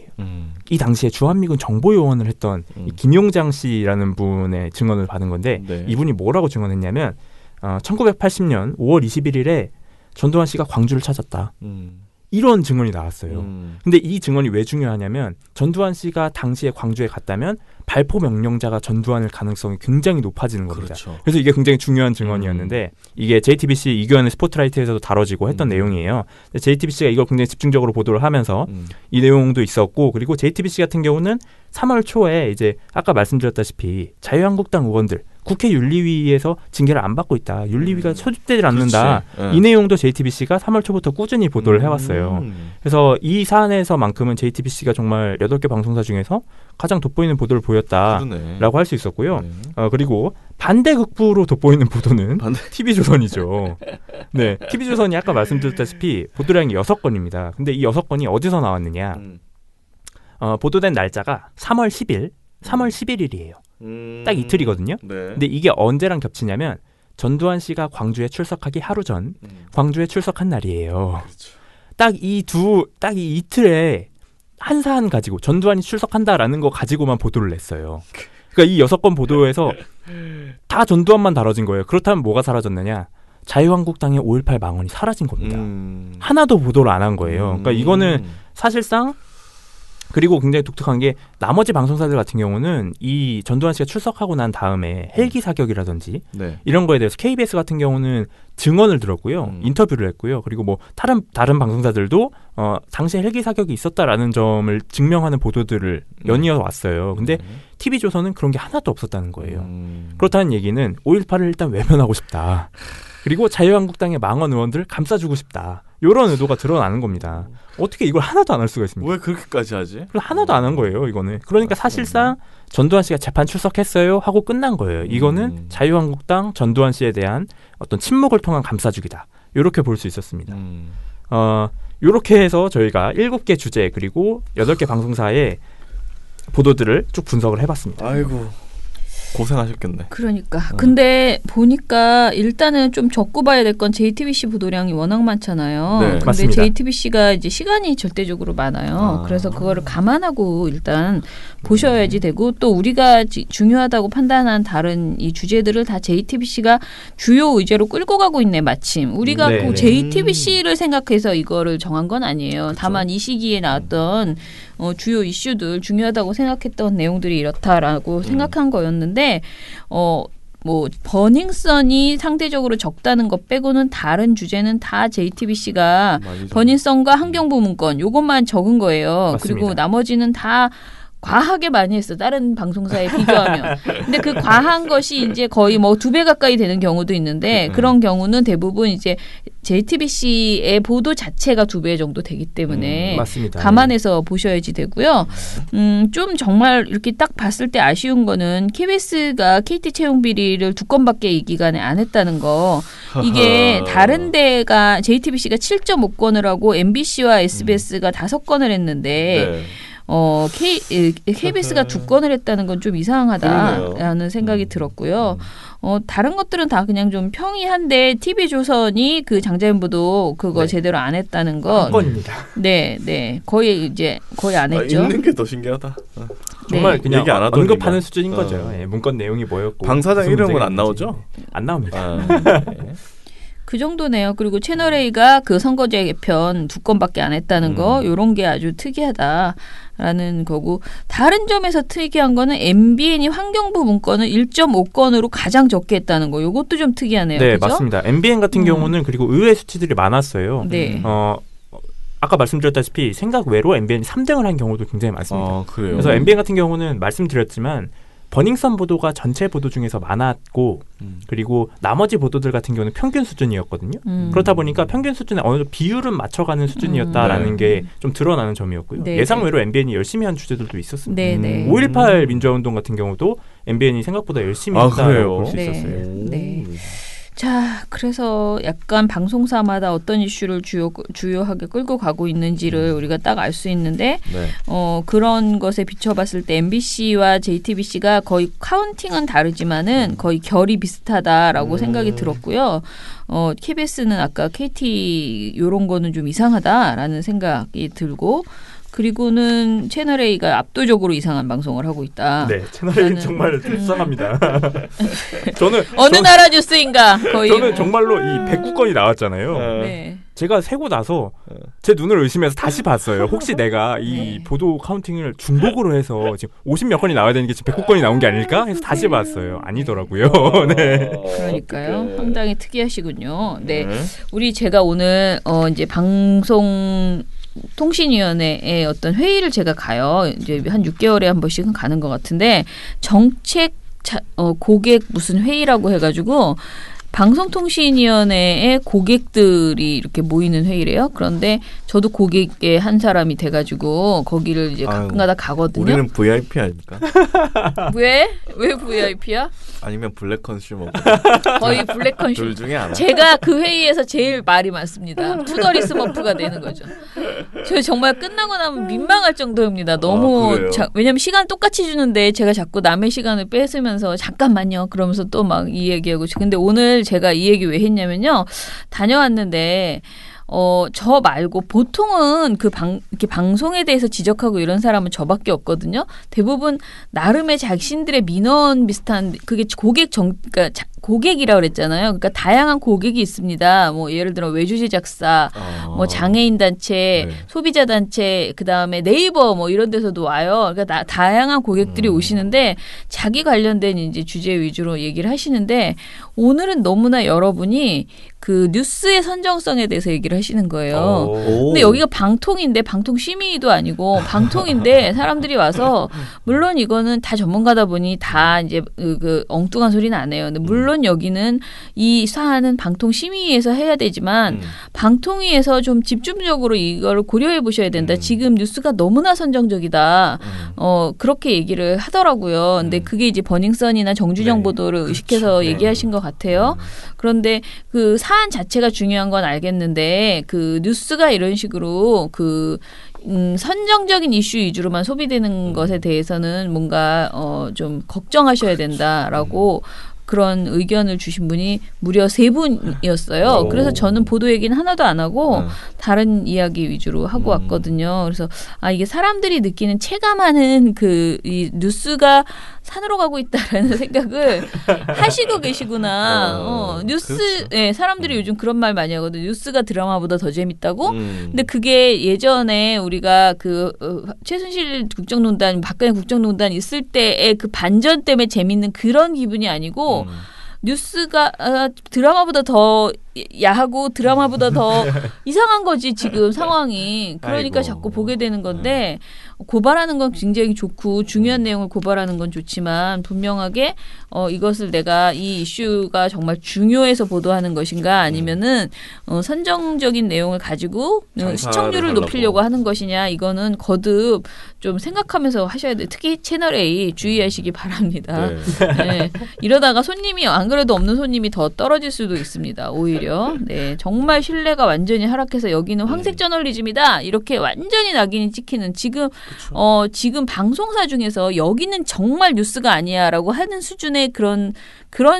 이 당시에 주한미군 정보요원을 했던 이 김용장 씨라는 분의 증언을 받은 건데 이분이 뭐라고 증언했냐면 1980년 5월 21일에 전두환 씨가 광주를 찾았다. 이런 증언이 나왔어요. 근데 이 증언이 왜 중요하냐면 전두환 씨가 당시에 광주에 갔다면 발포 명령자가 전두환일 가능성이 굉장히 높아지는 겁니다. 그렇죠. 그래서 이게 굉장히 중요한 증언이었는데 이게 JTBC 이규현의 스포트라이트에서도 다뤄지고 했던 내용이에요. JTBC가 이걸 굉장히 집중적으로 보도를 하면서 이 내용도 있었고 그리고 JTBC 같은 경우는 3월 초에 이제 아까 말씀드렸다시피 자유한국당 의원들 국회 윤리위에서 징계를 안 받고 있다. 윤리위가 소집되질 않는다. 이 내용도 JTBC가 3월 초부터 꾸준히 보도를 해왔어요. 그래서 이 사안에서만큼은 JTBC가 정말 8개 방송사 중에서 가장 돋보이는 보도를 보였다라고 할 수 있었고요. 그리고 반대극부로 돋보이는 보도는 TV조선이죠. 네, TV조선이 아까 말씀드렸다시피 보도량이 6건입니다. 근데 이 6건이 어디서 나왔느냐. 보도된 날짜가 3월 10일, 3월 11일이에요. 딱 이틀이거든요. 네. 근데 이게 언제랑 겹치냐면 전두환 씨가 광주에 출석하기 하루 전 광주에 출석한 날이에요. 그렇죠. 딱 이 이틀에 한 사안 가지고 전두환이 출석한다라는 거 가지고만 보도를 냈어요. 그러니까 이 6건 보도에서 다 전두환만 다뤄진 거예요. 그렇다면 뭐가 사라졌느냐? 자유한국당의 5.18 망언이 사라진 겁니다. 하나도 보도를 안 한 거예요. 그러니까 이거는 사실상 그리고 굉장히 독특한 게 나머지 방송사들 같은 경우는 이 전두환 씨가 출석하고 난 다음에 헬기 사격이라든지 네. 이런 거에 대해서 KBS 같은 경우는 증언을 들었고요. 인터뷰를 했고요. 그리고 뭐 다른 방송사들도 당시에 헬기 사격이 있었다라는 점을 증명하는 보도들을 연이어 왔어요. 근데 TV조선은 그런 게 하나도 없었다는 거예요. 그렇다는 얘기는 5.18을 일단 외면하고 싶다. 그리고 자유한국당의 망원 의원들을 감싸주고 싶다. 이런 의도가 드러나는 겁니다. 어떻게 이걸 하나도 안 할 수가 있습니까? 왜 그렇게까지 하지? 하나도 안 한 거예요, 이거는. 그러니까 사실상 전두환 씨가 재판 출석했어요 하고 끝난 거예요. 이거는 자유한국당 전두환 씨에 대한 어떤 침묵을 통한 감싸주기다. 이렇게 볼 수 있었습니다. 이렇게 해서 저희가 7개 주제 그리고 8개 방송사의 보도들을 쭉 분석을 해봤습니다. 아이고. 고생하셨겠네. 그러니까. 근데 보니까 일단은 좀 적고 봐야 될 건 JTBC 보도량이 워낙 많잖아요. 네, 근데 맞습니다. JTBC가 이제 시간이 절대적으로 많아요. 그래서 그거를 감안하고 일단 보셔야지 되고 또 우리가 중요하다고 판단한 다른 이 주제들을 다 JTBC가 주요 의제로 끌고 가고 있네 마침. 우리가 네. 꼭 JTBC를 생각해서 이거를 정한 건 아니에요. 그쵸? 다만 이 시기에 나왔던 주요 이슈들 중요하다고 생각했던 내용들이 이렇다라고 생각한 거였는데 뭐 버닝썬이 상대적으로 적다는 것 빼고는 다른 주제는 다 JTBC가 버닝썬과 환경부 문건 요것만 적은 거예요. 맞습니다. 그리고 나머지는 다 과하게 많이 했어. 다른 방송사에 비교하면. 근데 그 과한 것이 이제 거의 뭐 2배 가까이 되는 경우도 있는데 그런 경우는 대부분 이제 JTBC의 보도 자체가 2배 정도 되기 때문에 맞습니다. 감안해서 보셔야지 되고요. 좀 정말 이렇게 딱 봤을 때 아쉬운 거는 KBS가 KT 채용 비리를 2건밖에 이 기간에 안 했다는 거. 이게 다른 데가 JTBC가 7.5건을 하고 MBC와 SBS가 5건을 했는데 KBS가 2건을 했다는 건 좀 이상하다라는 생각이 들었고요. 다른 것들은 다 그냥 좀 평이한데 TV조선이 그 장자연부도 그거 제대로 안 했다는 거. 한 건입니다. 네. 거의 안 했죠. 있는 게 더 신기하다. 정말 네. 그냥 얘기 안 하더니만. 언급하는 수준인 거죠. 예, 문건 내용이 뭐였고. 방 사장 무슨 이름은 문제가 안 나오죠? 안 나옵니다. 그 정도네요. 그리고 채널A가 그 선거제 개편 2건밖에 안 했다는 거 이런 게 아주 특이하다라는 거고 다른 점에서 특이한 거는 MBN이 환경부 문건을 1.5건으로 가장 적게 했다는 거 이것도 좀 특이하네요. 네, 그죠? 맞습니다. MBN 같은 경우는 그리고 의외 수치들이 많았어요. 네. 아까 말씀드렸다시피 생각 외로 MBN이 3등을 한 경우도 굉장히 많습니다. 그래요. 그래서 MBN 같은 경우는 말씀드렸지만 버닝썬 보도가 전체 보도 중에서 많았고 그리고 나머지 보도들 같은 경우는 평균 수준이었거든요. 그렇다 보니까 평균 수준에 어느 정도 비율은 맞춰가는 수준이었다라는 게 좀 드러나는 점이었고요. 네, 예상외로 MBN이 열심히 한 주제들도 있었습니다. 네. 5.18 민주화운동 같은 경우도 MBN이 생각보다 열심히 했다고 볼 수 네. 있었어요. 네. 자, 그래서 약간 방송사마다 어떤 이슈를 주요하게 끌고 가고 있는지를 우리가 딱 알 수 있는데 그런 것에 비춰봤을 때 MBC와 JTBC가 거의 카운팅은 다르지만은 거의 결이 비슷하다라고 생각이 들었고요. KBS는 아까 KT 요런 거는 좀 이상하다라는 생각이 들고 그리고는 채널A가 압도적으로 이상한 방송을 하고 있다. 네, 채널A는 정말 불쌍합니다. 저는 어느 나라 뉴스인가 거의. 저는 정말로 이 109건이 나왔잖아요. 네. 제가 세고 나서 제 눈을 의심해서 다시 봤어요. 혹시 내가 이 보도 카운팅을 중복으로 해서 지금 50몇 건이 나와야 되는 게 지금 109건이 나온 게 아닐까? 해서 다시 봤어요. 아니더라고요. 네. 그러니까요. 상당히 특이하시군요. 네. 우리 제가 오늘 이제 방송 통신위원회의 어떤 회의를 제가 가요. 이제 한 6개월에 한 번씩은 가는 것 같은데 정책 고객 무슨 회의라고 해가지고 방송통신위원회의 고객들이 이렇게 모이는 회의래요. 그런데 저도 고객의 한 사람이 돼가지고 거기를 이제 가끔가다 가거든요. 우리는 VIP 아닙니까? 왜 VIP야? 아니면 블랙 컨슈머. 거의 블랙 컨슈머. 둘 중에 하나. 제가 그 회의에서 제일 말이 많습니다. 투더리 스머프가 되는 거죠. 저 정말 끝나고 나면 민망할 정도입니다. 너무 왜냐면 시간 똑같이 주는데 제가 자꾸 남의 시간을 뺏으면서 잠깐만요. 그러면서 또 막 이 얘기하고 근데 오늘 제가 이 얘기 왜 했냐면요. 다녀왔는데 저 말고 보통은 이렇게 방송에 대해서 지적하고 이런 사람은 저밖에 없거든요. 대부분 나름의 자신들의 민원 비슷한 그게 그러니까 고객이라고 그랬잖아요. 그러니까 다양한 고객이 있습니다. 뭐 예를 들어 외주 제작사, 뭐 장애인 단체, 네. 소비자 단체, 그다음에 네이버 뭐 이런 데서도 와요. 그러니까 다양한 고객들이 오시는데 자기 관련된 이제 주제 위주로 얘기를 하시는데 오늘은 너무나 여러분이 그 뉴스의 선정성에 대해서 얘기를 하시는 거예요. 근데 여기가 방통인데 방통 심의도 아니고 방통인데 사람들이 와서 물론 이거는 다 전문가다 보니 다 이제 그 엉뚱한 소리는 안 해요. 근데 물론 여기는 이 사안은 방통 심의에서 해야 되지만 방통위에서 좀 집중적으로 이걸 고려해 보셔야 된다. 지금 뉴스가 너무나 선정적이다. 그렇게 얘기를 하더라고요. 근데 그게 이제 버닝썬이나 정주정 보도를 의식해서 얘기하신 것 같아요. 그런데 그 사안 자체가 중요한 건 알겠는데 그 뉴스가 이런 식으로 선정적인 이슈 위주로만 소비되는 것에 대해서는 뭔가 좀 걱정하셔야 된다라고 그런 의견을 주신 분이 무려 3분이었어요. 그래서 저는 보도 얘기는 하나도 안 하고 다른 이야기 위주로 하고 왔거든요. 그래서 이게 사람들이 느끼는 체감하는 이 뉴스가 산으로 가고 있다라는 생각을 하시고 계시구나. 뉴스, 그렇죠. 네, 사람들이 요즘 그런 말 많이 하거든요. 뉴스가 드라마보다 더 재밌다고. 근데 그게 예전에 우리가 최순실 국정농단, 박근혜 국정농단 있을 때의 그 반전 때문에 재밌는 그런 기분이 아니고 뉴스가 드라마보다 더 야하고 드라마보다 더 이상한 거지 지금 상황이. 그러니까 자꾸 보게 되는 건데 고발하는 건 굉장히 좋고 중요한 내용을 고발하는 건 좋지만 분명하게 이것을 내가 이 이슈가 정말 중요해서 보도하는 것인가 아니면은 선정적인 내용을 가지고 시청률을 높이려고 하는 것이냐 이거는 거듭 좀 생각하면서 하셔야 돼요. 특히 채널 A 주의하시기 바랍니다. 네. 이러다가 손님이 안 그래도 없는 손님이 더 떨어질 수도 있습니다. 오히려. 네, 정말 신뢰가 완전히 하락해서 여기는 황색 저널리즘이다. 이렇게 완전히 낙인이 찍히는 지금 지금 방송사 중에서 여기는 정말 뉴스가 아니야라고 하는 수준의 그런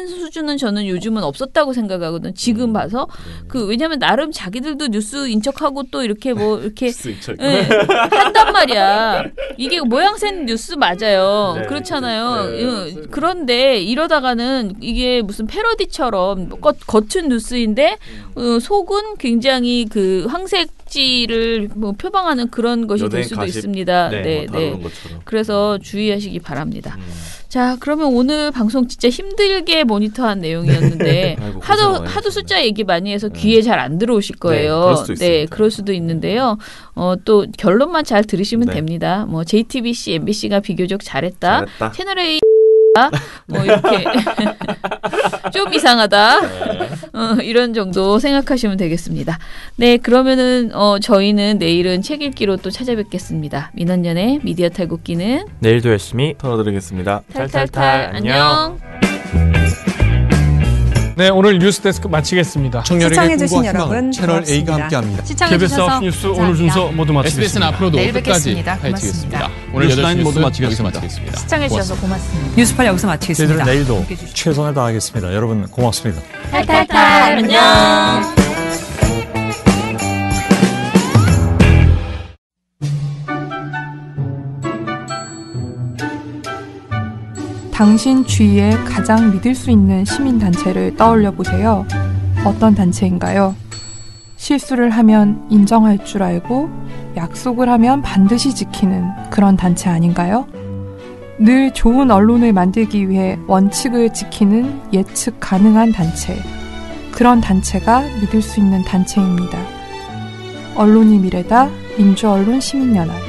수준은 저는 요즘은 없었다고 생각하거든. 지금 봐서 왜냐하면 나름 자기들도 뉴스 인척하고 또 이렇게 이렇게 네, 한단 말이야. 이게 모양새는 뉴스 맞아요. 네, 그렇잖아요. 그런데 이러다가는 이게 무슨 패러디처럼 겉은 뉴스인데 속은 굉장히 그 황색지를 표방하는 그런 것이 될 수도 있습니다. 네. 그래서 주의하시기 바랍니다. 자, 그러면 오늘 방송 진짜 힘들게 모니터한 내용이었는데 하도 숫자 얘기 많이 해서 귀에 잘 안 들어오실 거예요. 그럴 수도 있는데요. 또 결론만 잘 들으시면 됩니다. 뭐 JTBC, MBC가 비교적 잘했다. 채널 A 뭐 이렇게 좀 이상하다. 이런 정도 생각하시면 되겠습니다. 네, 그러면은 저희는 내일은 책 읽기로 또 찾아뵙겠습니다. 민원연의 미디어 탈곡기는 내일도 열심히 털어드리겠습니다. 탈탈탈 안녕. 네, 오늘 뉴스데스크 마치겠습니다. 청년에게 꿈과 희망을 채널 A가 함께합니다. 시청해주셔서 뉴스 오늘 순서 모두 마치겠습니다. SBS는 앞으로도 끝까지 파헤치겠습니다. 오늘 8시 뉴스 여기서 마치겠습니다. 시청해주셔서 고맙습니다. 뉴스팔 여기서 마치겠습니다. 저희들은 내일도 최선을 다하겠습니다. 여러분 고맙습니다. 탈탈탈 안녕. 당신 주위에 가장 믿을 수 있는 시민단체를 떠올려 보세요. 어떤 단체인가요? 실수를 하면 인정할 줄 알고 약속을 하면 반드시 지키는 그런 단체 아닌가요? 늘 좋은 언론을 만들기 위해 원칙을 지키는 예측 가능한 단체. 그런 단체가 믿을 수 있는 단체입니다. 언론이 미래다. 민주언론 시민연합.